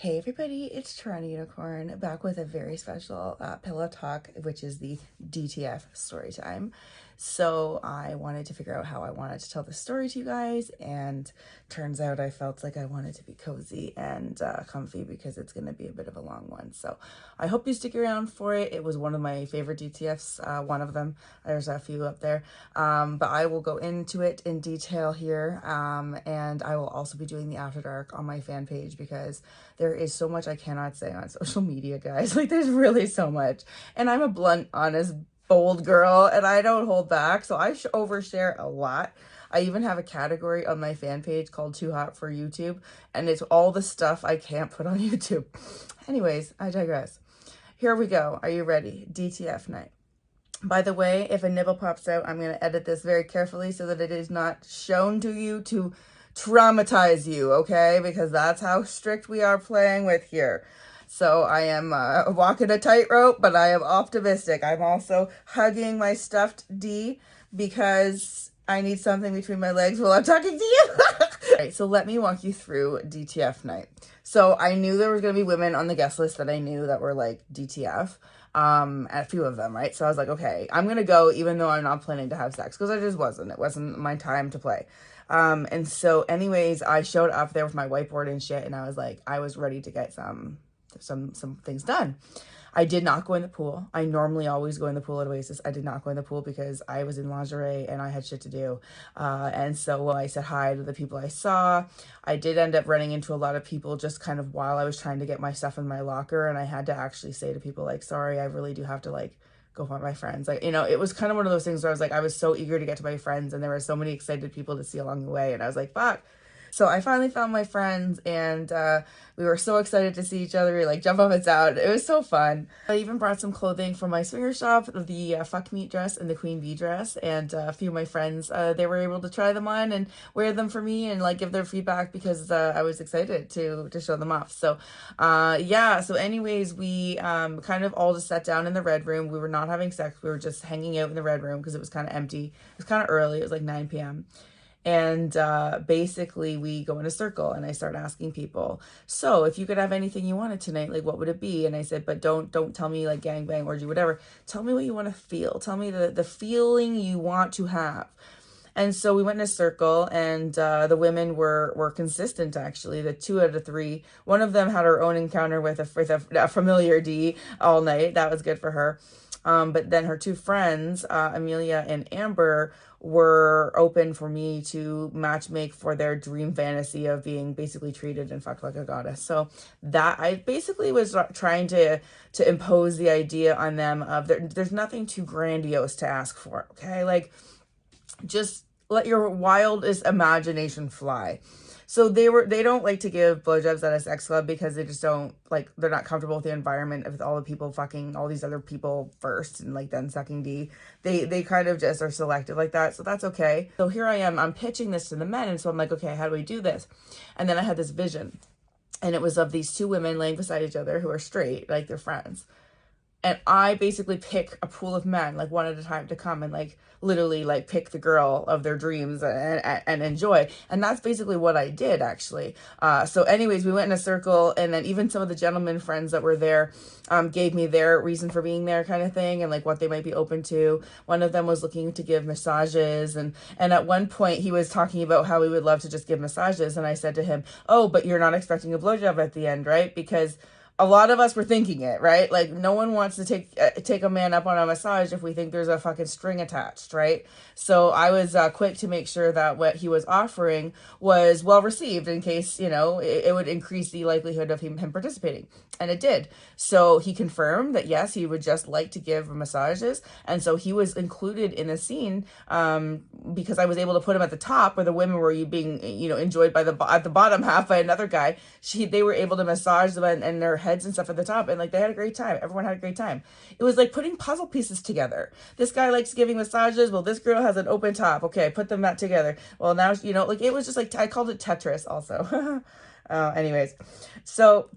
Hey everybody, it's TorontoUnicorn back with a very special pillow talk, which is the DTF story time. So I wanted to figure out how I wanted to tell the story to you guys, and turns out I felt like I wanted to be cozy and comfy because it's going to be a bit of a long one. So I hope you stick around for it. It was one of my favorite DTFs, one of them. There's a few up there, but I will go into it in detail here, and I will also be doing the After Dark on my fan page because there is so much I cannot say on social media, guys. Like, there's really so much. And I'm a blunt, honest, bold girl, and I don't hold back. So I overshare a lot. I even have a category on my fan page called Too Hot for YouTube, and it's all the stuff I can't put on YouTube. Anyways, I digress. Here we go. Are you ready? DTF night. By the way, if a nibble pops out, I'm going to edit this very carefully so that it is not shown to you to traumatize you, okay? Because that's how strict we are playing with here. So I am walking a tightrope, but I am optimistic. I'm also hugging my stuffed D because I need something between my legs while I'm talking to you. Alright, so let me walk you through DTF night. So I knew there was going to be women on the guest list that I knew that were like DTF. A few of them, right? So I was like, okay, I'm gonna go even though I'm not planning to have sex, because I just wasn't. It wasn't my time to play. And so anyways, I showed up there with my whiteboard and shit, and I was like, I was ready to get some things done. I did not go in the pool. I normally always go in the pool at Oasis. I did not go in the pool because I was in lingerie and I had shit to do. And so I said hi to the people I saw. I did end up running into a lot of people just kind of while I was trying to get my stuff in my locker. And I had to actually say to people like, sorry, I really do have to like go find my friends. Like, you know, it was kind of one of those things where I was like, I was so eager to get to my friends and there were so many excited people to see along the way. And I was like, fuck. So I finally found my friends, and we were so excited to see each other. We like jump up and down. It was so fun. I even brought some clothing from my swinger shop, the fuck meat dress and the queen bee dress, and a few of my friends, they were able to try them on and wear them for me and like give their feedback because I was excited to show them off. So yeah, so anyways, we kind of all just sat down in the red room. We were not having sex. We were just hanging out in the red room because it was kind of empty. It was kind of early. It was like 9 p.m. And basically we go in a circle and I start asking people, so if you could have anything you wanted tonight, like what would it be? And I said, but don't tell me like gangbang, orgy, whatever. Tell me what you want to feel. Tell me the feeling you want to have. And so we went in a circle, and the women were consistent, actually. The 2 out of 3. One of them had her own encounter with a familiar D all night. That was good for her. But then her 2 friends, Amelia and Amber, were open for me to match make for their dream fantasy of being basically treated and fucked like a goddess. So that I basically was trying to impose the idea on them of there's nothing too grandiose to ask for, okay? Like, just let your wildest imagination fly. So they don't like to give blowjobs at a sex club because they just don't like, they're not comfortable with the environment of all the people fucking all these other people first and like then sucking D. They kind of just are selective like that. So that's okay. So here I am, I'm pitching this to the men. And so I'm like, okay, how do we do this? And then I had this vision, and it was of these 2 women laying beside each other who are straight, like they're friends. And I basically pick a pool of men, like one at a time, to come and like literally like pick the girl of their dreams and enjoy. And that's basically what I did, actually. So anyways, we went in a circle, and then even some of the gentlemen friends that were there gave me their reason for being there, kind of thing, and like what they might be open to. One of them was looking to give massages, and at one point he was talking about how he would love to just give massages. And I said to him, oh, but you're not expecting a blowjob at the end, right? Because a lot of us were thinking it, right? Like, no one wants to take a man up on a massage if we think there's a fucking string attached, right? So I was quick to make sure that what he was offering was well received, in case, you know, it would increase the likelihood of him participating. And it did. So he confirmed that yes, he would just like to give massages. And so he was included in the scene because I was able to put him at the top where the women were being, you know, enjoyed by at the bottom half by another guy. They were able to massage them and their heads and stuff at the top, and like they had a great time. Everyone had a great time. It was like putting puzzle pieces together. This guy likes giving massages. Well, this girl has an open top. Okay, put them back together. Well, now, you know, like it was just like, I called it Tetris also. Anyways, so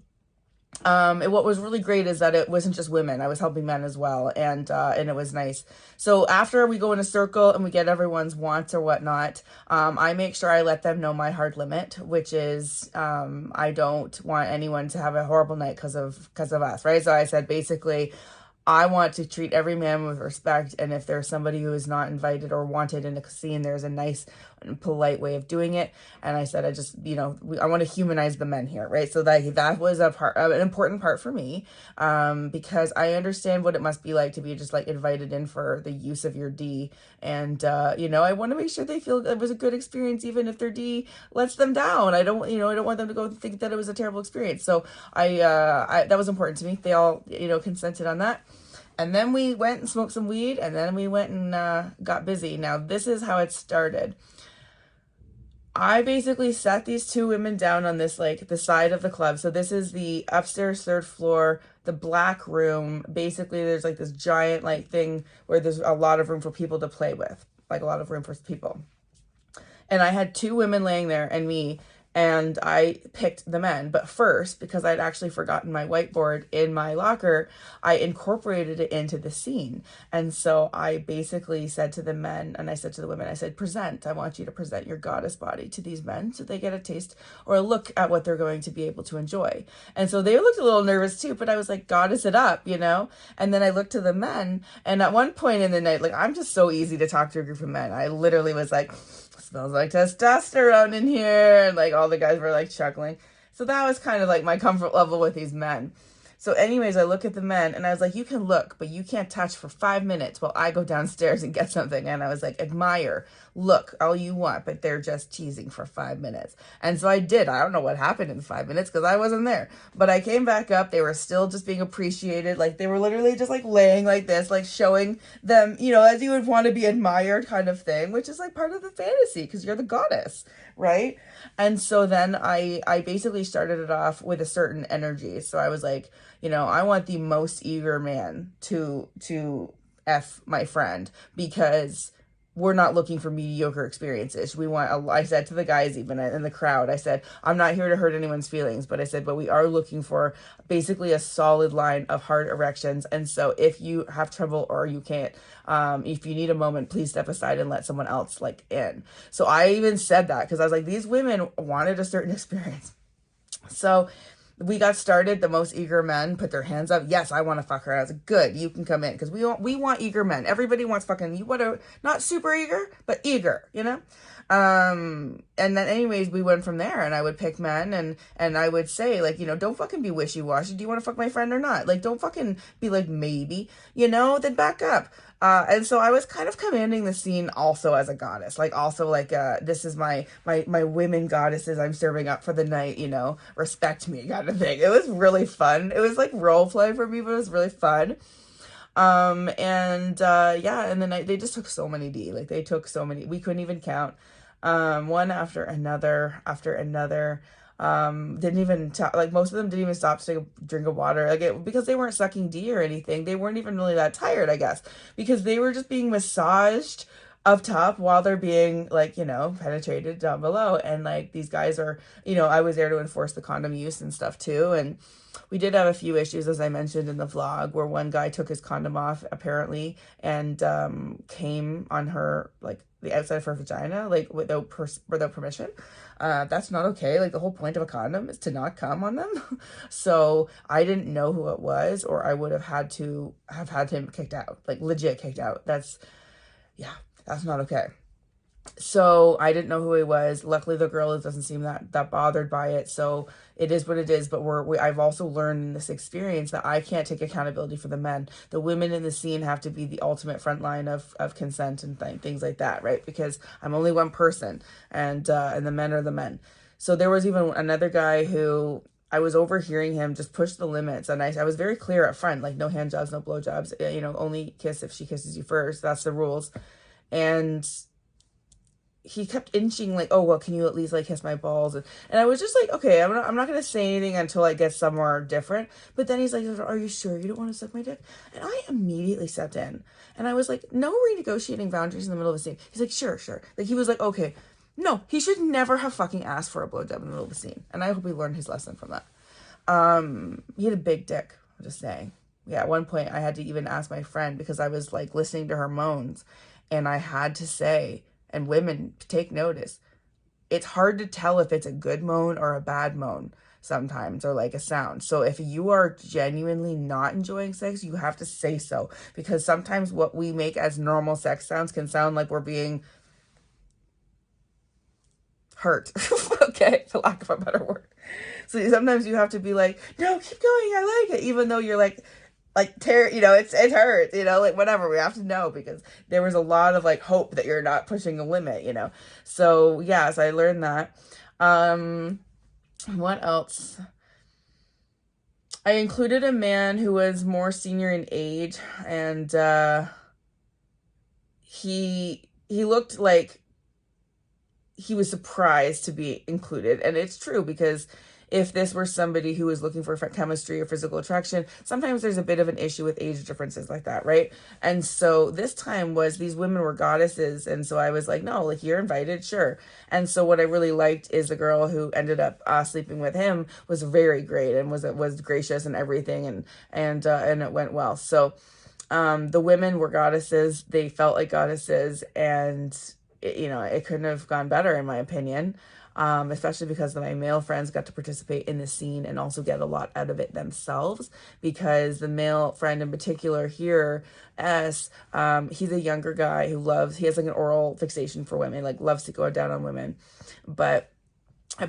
And what was really great is that it wasn't just women. I was helping men as well, and it was nice. So after we go in a circle and we get everyone's wants or whatnot, I make sure I let them know my hard limit, which is I don't want anyone to have a horrible night because of us, right? So I said basically, I want to treat every man with respect, and if there's somebody who is not invited or wanted in a scene, there's a nice and polite way of doing it. And I said, I just, I want to humanize the men here, right? So that was an important part for me, because I understand what it must be like to be just like invited in for the use of your D, and I want to make sure they feel it was a good experience, even if their D lets them down. I don't want them to go think that it was a terrible experience. So I that was important to me. They all, consented on that. And then we went and smoked some weed, and then we went and got busy. Now, this is how it started. I basically sat these two women down on this, like, the side of the club. So this is the upstairs third floor, the black room. Basically, there's, like, this giant, like, thing where there's a lot of room for people to play with. Like, a lot of room for people. And I had two women laying there and me, and I picked the men. But first, because I'd actually forgotten my whiteboard in my locker, I incorporated it into the scene. And so I basically said to the men, and I said to the women, I said, present. I want you to present your goddess body to these men so they get a taste or a look at what they're going to be able to enjoy. And so they looked a little nervous too, but I was like, goddess it up, And then I looked to the men, and at one point in the night, like, I'm just so easy to talk to a group of men. I literally was like, smells like testosterone in here, and like all the guys were like chuckling. So that was kind of like my comfort level with these men. So anyways, I look at the men and I was like, you can look, but you can't touch for 5 minutes while I go downstairs and get something. And I was like, admire, look, all you want, but they're just teasing for 5 minutes. And so I did. I don't know what happened in 5 minutes because I wasn't there. But I came back up. They were still just being appreciated. Like, they were literally just like laying like this, like showing them, as you would want to be admired kind of thing, which is like part of the fantasy because you're the goddess, right? And so then I basically started it off with a certain energy. So I was like, I want the most eager man to F my friend, because we're not looking for mediocre experiences. I said to the guys, even in the crowd, I said, I'm not here to hurt anyone's feelings, but I said, but we are looking for basically a solid line of hard erections. And so if you have trouble or you can't, if you need a moment, please step aside and let someone else like in. So I even said that because I was like, these women wanted a certain experience. So we got started. The most eager men put their hands up. Yes, I want to fuck her. I was like, good, you can come in, because we want eager men. Everybody wants fucking, you want to, not super eager, but eager, and then anyways, we went from there, and I would pick men, and I would say, like, don't fucking be wishy-washy. Do you want to fuck my friend or not? Like, don't fucking be like, maybe, then back up. And so I was kind of commanding the scene also as a goddess, like also like, this is my women goddesses I'm serving up for the night, respect me kind of thing. It was really fun. It was like role play for me, but it was really fun. And the night they just took so many D, like they took so many, we couldn't even count, one after another, didn't even like most of them didn't even stop to take a drink of water, like because they weren't sucking D or anything. They weren't even really that tired, I guess, because they were just being massaged up top while they're being like, penetrated down below. And like these guys are, I was there to enforce the condom use and stuff too. And we did have a few issues, as I mentioned in the vlog, where one guy took his condom off apparently and came on her, like the outside of her vagina, like without permission. That's not okay. Like the whole point of a condom is to not come on them. So I didn't know who it was, or I would have had to have had him kicked out, like legit kicked out. That's not okay. So I didn't know who he was. Luckily, the girl doesn't seem that bothered by it. So it is what it is. But I've also learned in this experience that I can't take accountability for the men. The women in the scene have to be the ultimate front line of consent and things like that, right? Because I'm only one person, and the men are the men. So there was even another guy who I was overhearing him just push the limits, and I was very clear up front, like no hand jobs, no blow jobs. Only kiss if she kisses you first. That's the rules. And he kept inching like, oh, well, can you at least like kiss my balls? And I was just like, okay, I'm not going to say anything until I get somewhere different. But then he's like, are you sure you don't want to suck my dick? And I immediately stepped in, and I was like, no renegotiating boundaries in the middle of a scene. He's like, sure. Like he was like, okay, no, he should never have fucking asked for a blowjob in the middle of the scene. And I hope he learned his lesson from that. He had a big dick, I'm just saying. Yeah, at one point I had to even ask my friend because I was like listening to her moans, and I had to say, and women take notice, it's hard to tell if it's a good moan or a bad moan sometimes, or like a sound. So if you are genuinely not enjoying sex, you have to say so, because sometimes what we make as normal sex sounds can sound like we're being hurt. Okay, for lack of a better word. So sometimes you have to be like, no, keep going, I like it, even though you're like tear, it hurts, like whatever. We have to know, because there was a lot of like hope that you're not pushing a limit. So yeah, so I learned that. What else? I included a man who was more senior in age, and he looked like he was surprised to be included. And it's true, because if this were somebody who was looking for chemistry or physical attraction, sometimes there's a bit of an issue with age differences like that, right? And so this time was, these women were goddesses, and so I was like, no, like, you're invited, sure. And so what I really liked is the girl who ended up sleeping with him was very great, and was gracious and everything, and it went well. So the women were goddesses. They felt like goddesses, and it couldn't have gone better, in my opinion. Especially because my male friends got to participate in the scene and also get a lot out of it themselves, because the male friend in particular here, he's a younger guy he has like an oral fixation for women, like loves to go down on women. But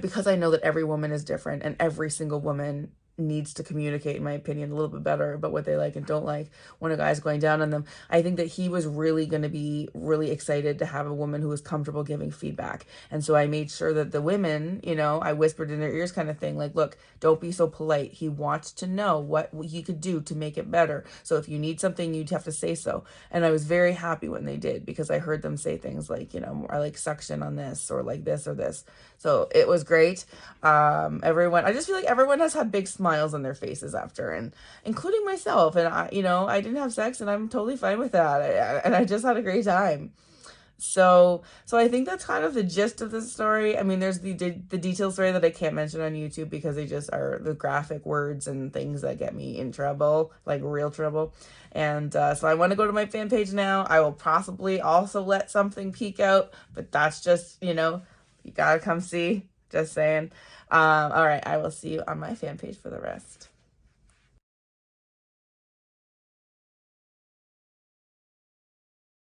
because I know that every woman is different, and every single woman needs to communicate, in my opinion, a little bit better about what they like and don't like when a guy's going down on them, I think that he was really going to be really excited to have a woman who was comfortable giving feedback. And so I made sure that the women, I whispered in their ears kind of thing, like, look, don't be so polite. He wants to know what he could do to make it better. So if you need something, you'd have to say so. And I was very happy when they did, because I heard them say things like, I like suction on this, or like this or this. So it was great. I just feel like everyone has had big smiles on their faces after, and including myself. And I didn't have sex, and I'm totally fine with that. And I just had a great time. So I think that's kind of the gist of the story. I mean, there's the detailed story that I can't mention on YouTube, because they just are the graphic words and things that get me in trouble, like real trouble. And so I want to go to my fan page now. I will possibly also let something peek out, but that's just, you gotta come see. Just saying. All right, I will see you on my fan page for the rest.